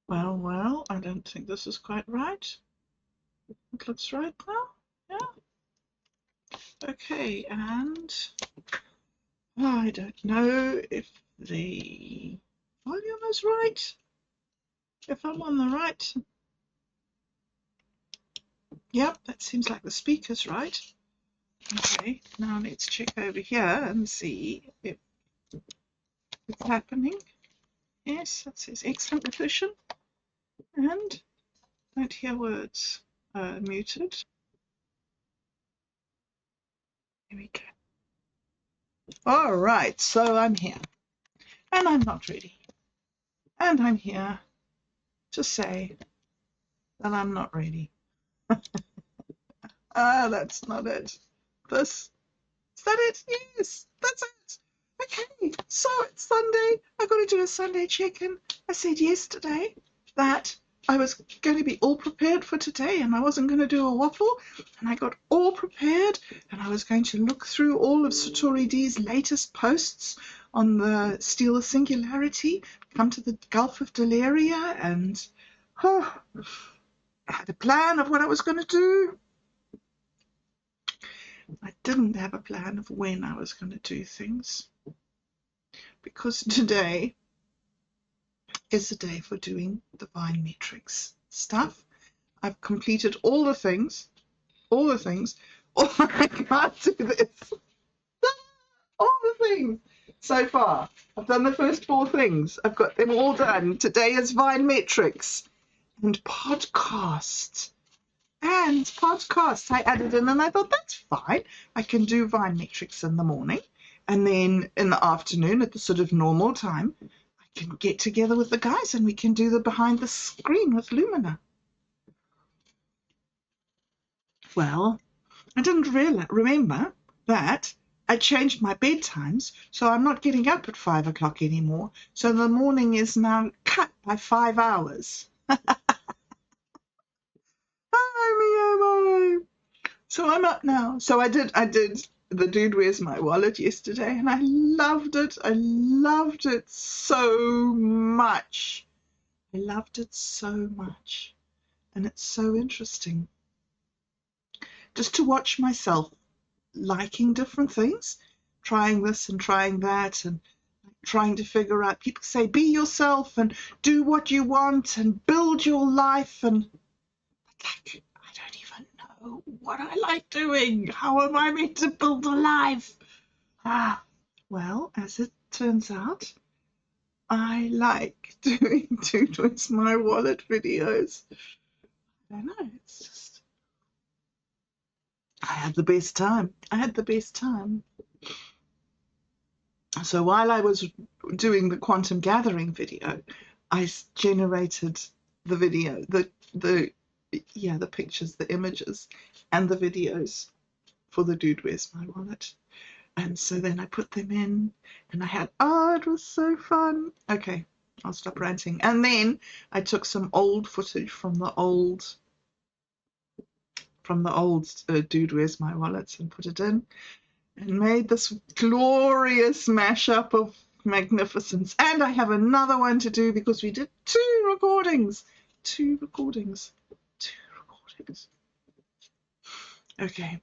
Well, I don't think this is quite right. It looks right now. Yeah. Okay, and I don't know if the volume is right. If I'm on the right. Yep, that seems like the speaker's right. Okay, now let's check over here and see if it's happening. Yes, that says excellent repetition. And don't hear words. Muted. Here we go. All right, so I'm here. And I'm not ready. And I'm here to say that I'm not ready. That's not it. This. Is that it? Yes, that's it. Okay, so it's Sunday. I've got to do a Sunday check-in. I said yesterday that I was going to be all prepared for today and I wasn't going to do a waffle, and I got all prepared and I was going to look through all of Satori D's latest posts on the Steal the Singularity, come to the Gulf of Deleria, and I had a plan of what I was going to do. I didn't have a plan of when I was going to do things, because today is the day for doing divine metrics stuff. I've completed all the things. Oh, I can't do this. All the things so far. I've done the first 4 things. I've got them all done. Today is Vine Metrics and podcasts. And podcasts I added in, and I thought that's fine. I can do Vine Metrics in the morning, and then in the afternoon at the sort of normal time, I can get together with the guys and we can do the behind the screen with Lumina. Well, I didn't remember that I changed my bedtimes, so I'm not getting up at 5 o'clock anymore. So the morning is now cut by 5 hours. So I'm up now. So I did the Dude Where's My Wallet yesterday, and I loved it. I loved it so much. I loved it so much. And it's so interesting just to watch myself liking different things, trying this and trying that, and trying to figure out. People say be yourself and do what you want and build your life, and like, I don't even know what I like doing. How am I meant to build a life? Well, as it turns out, I like doing Dude Where's My Wallet videos. I don't know, it's just, I had the best time. So while I was doing the quantum gathering video, I generated the video, the pictures, the images, and the videos for the Dude Where's My Wallet. And so then I put them in, and I had, it was so fun. Okay, I'll stop ranting. And then I took some old footage from the old Dude Where's My Wallet and put it in, and made this glorious mashup of magnificence. And I have another one to do because we did 2 recordings. Okay,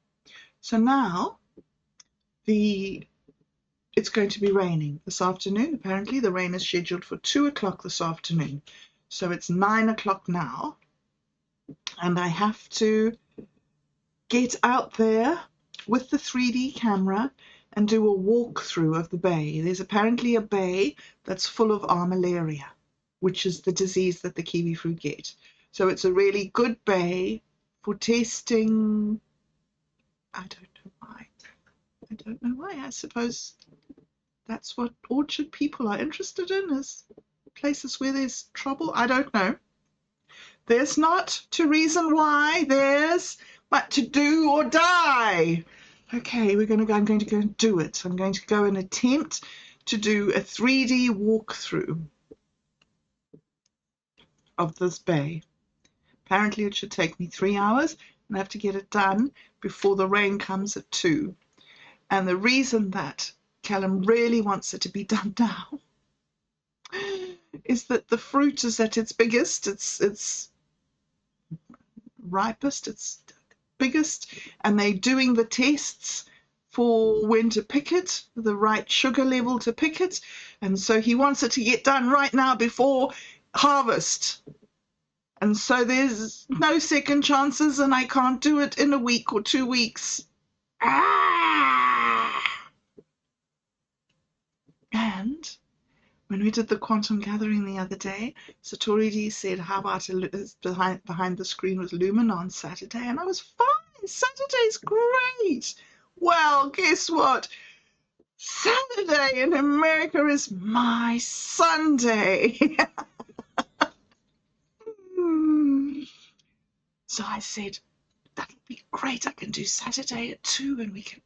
so now it's going to be raining this afternoon. Apparently the rain is scheduled for 2 o'clock this afternoon. So it's 9 o'clock now, and I have to get out there with the 3D camera and do a walkthrough of the bay. There's apparently a bay that's full of armillaria, which is the disease that the kiwi fruit get. So it's a really good bay for testing. I don't know why. I suppose that's what orchard people are interested in, is places where there's trouble. I don't know. There's not to reason why, there's but to do or die. Okay, I'm going to go and do it. I'm going to go and attempt to do a 3D walkthrough of this bay. Apparently it should take me 3 hours, and I have to get it done before the rain comes at 2. And the reason that Callum really wants it to be done now is that the fruit is at its biggest, it's ripest, it's biggest, and they're doing the tests for when to pick it, the right sugar level to pick it. And so he wants it to get done right now before harvest. And so there's no second chances, and I can't do it in a week or 2 weeks. Ah! And when we did the quantum gathering the other day, Satori said, how about behind the screen with Lumina on Saturday? And I was fine. Saturday's great. Well, guess what? Saturday in America is my Sunday. So I said, that'll be great. I can do Saturday at 2 and we can.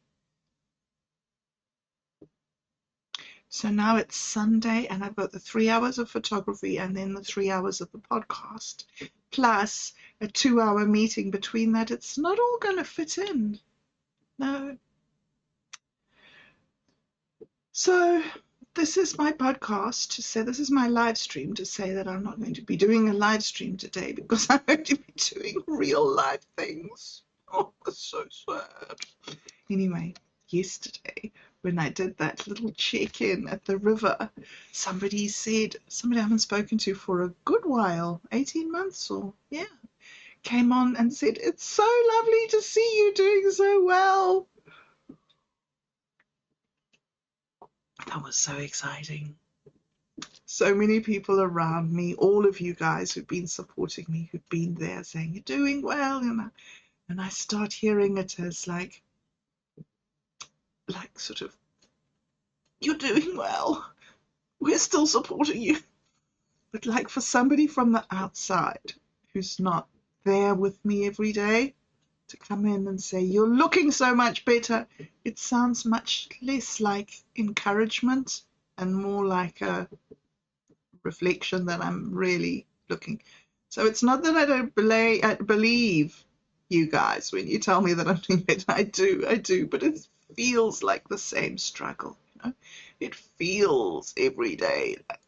So now it's Sunday and I've got the 3 hours of photography and then the 3 hours of the podcast, plus a 2-hour meeting between that. It's not all going to fit in. No. So this is my podcast to say, this is my live stream to say that I'm not going to be doing a live stream today because I'm going to be doing real life things. Oh, that's so sad. Anyway, yesterday when I did that little check-in at the river, somebody said, somebody I haven't spoken to for a good while, 18 months or, yeah, came on and said, it's so lovely to see you doing so well. That was so exciting. So many people around me, all of you guys who've been supporting me, who've been there saying, you're doing well. And I start hearing it as like sort of, you're doing well. We're still supporting you. But like for somebody from the outside who's not there with me every day to come in and say, you're looking so much better, it sounds much less like encouragement and more like a reflection that I'm really looking. So it's not that I don't believe you guys when you tell me that I'm doing it. I do, but it feels like the same struggle, you know. It feels every day like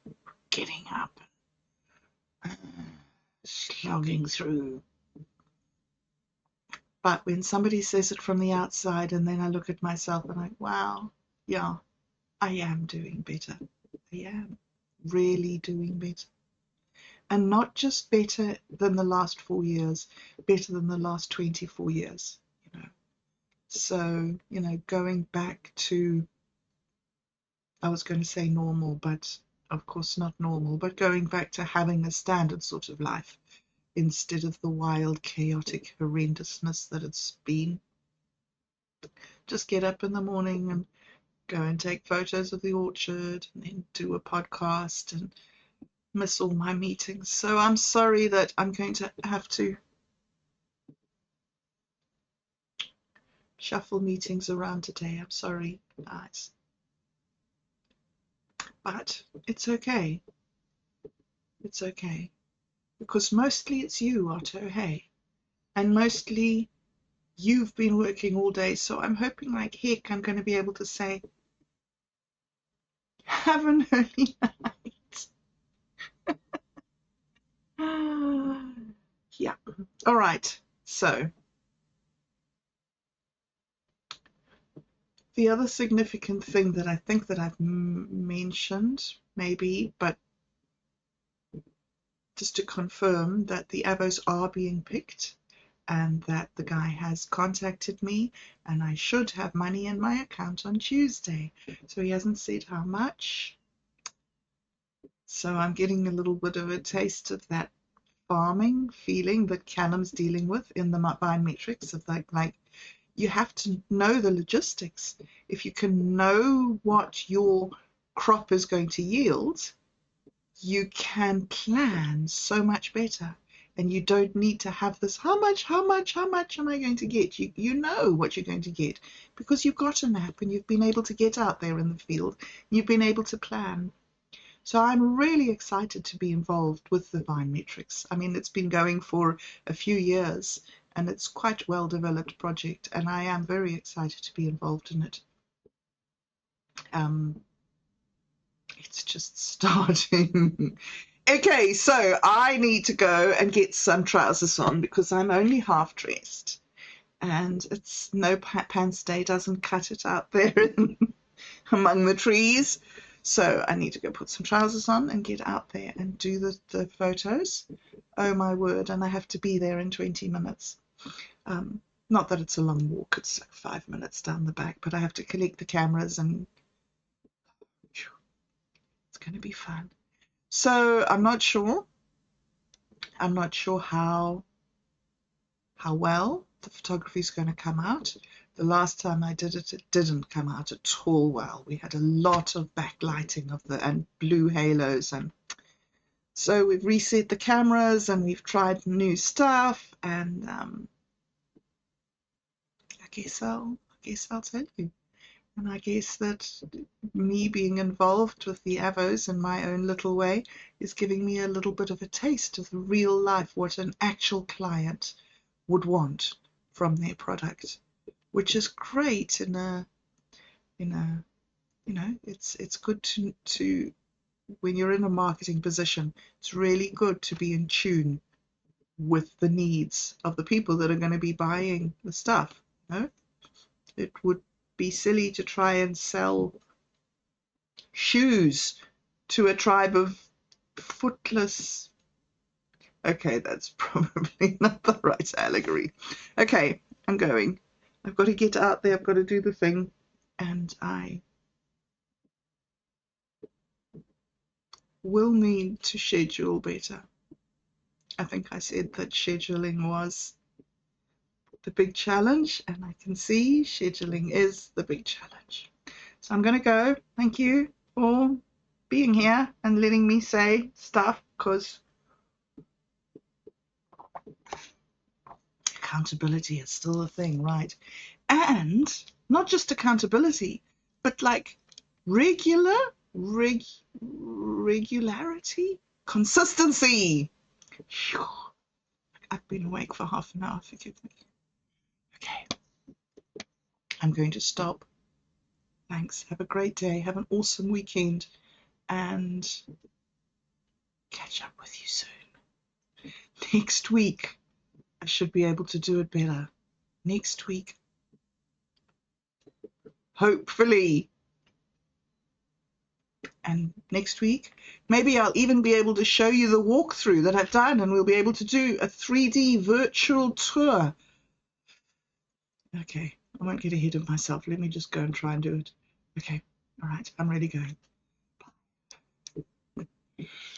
getting up, slogging through. But when somebody says it from the outside and then I look at myself and I'm like, wow, yeah, I am doing better. I am really doing better. And not just better than the last 4 years, better than the last 24 years, you know. So, you know, going back to, I was going to say normal, but of course not normal, but going back to having a standard sort of life instead of the wild, chaotic horrendousness that it's been. Just get up in the morning and go and take photos of the orchard and then do a podcast and miss all my meetings. So I'm sorry that I'm going to have to shuffle meetings around today. I'm sorry, guys. But it's okay. It's okay. Because mostly it's you, Otto, hey? And mostly you've been working all day. So I'm hoping like heck I'm going to be able to say, have an early night. Yeah. All right. So the other significant thing that I think that I've mentioned, maybe, but just to confirm that the avos are being picked and that the guy has contacted me and I should have money in my account on Tuesday. So he hasn't said how much. So I'm getting a little bit of a taste of that farming feeling that Callum's dealing with in the vine metrics of like you have to know the logistics. If you can know what your crop is going to yield, you can plan so much better. And you don't need to have this, how much am I going to get? You know what you're going to get because you've got an app and you've been able to get out there in the field. You've been able to plan. So I'm really excited to be involved with the Vine Metrics. I mean, it's been going for a few years and it's quite a well-developed project and I am very excited to be involved in it. It's just starting. Okay, so I need to go and get some trousers on because I'm only half dressed and it's no pants day doesn't cut it out there among the trees. So I need to go put some trousers on and get out there and do the photos. Oh my word, and I have to be there in 20 minutes. Not that it's a long walk, it's like 5 minutes down the back, but I have to collect the cameras and it's going to be fun. So I'm not sure how well the photography is going to come out. The last time I did it, it didn't come out at all well. We had a lot of backlighting of and blue halos, and so we've reset the cameras and we've tried new stuff, and I guess I'll tell you. And I guess that me being involved with the Avos in my own little way is giving me a little bit of a taste of the real life, what an actual client would want from their product, which is great in a it's good to when you're in a marketing position, it's really good to be in tune with the needs of the people that are going to be buying the stuff. It would be silly to try and sell shoes to a tribe of footless. Okay, that's probably not the right allegory. Okay, I'm going. I've got to get out there, I've got to do the thing, and I will need to schedule better. I think I said that scheduling was the big challenge, and I can see scheduling is the big challenge. So I'm going to go. Thank you for being here and letting me say stuff, because accountability is still a thing, right? And not just accountability, but like regularity, consistency. I've been awake for half an hour, forgive me. Okay, I'm going to stop. Thanks. Have a great day. Have an awesome weekend, and catch up with you soon. Next week, I should be able to do it better. Next week, hopefully. And next week, maybe I'll even be able to show you the walkthrough that I've done, and we'll be able to do a 3D virtual tour. Okay, I won't get ahead of myself. Let me just go and try and do it. Okay, all right, I'm ready going.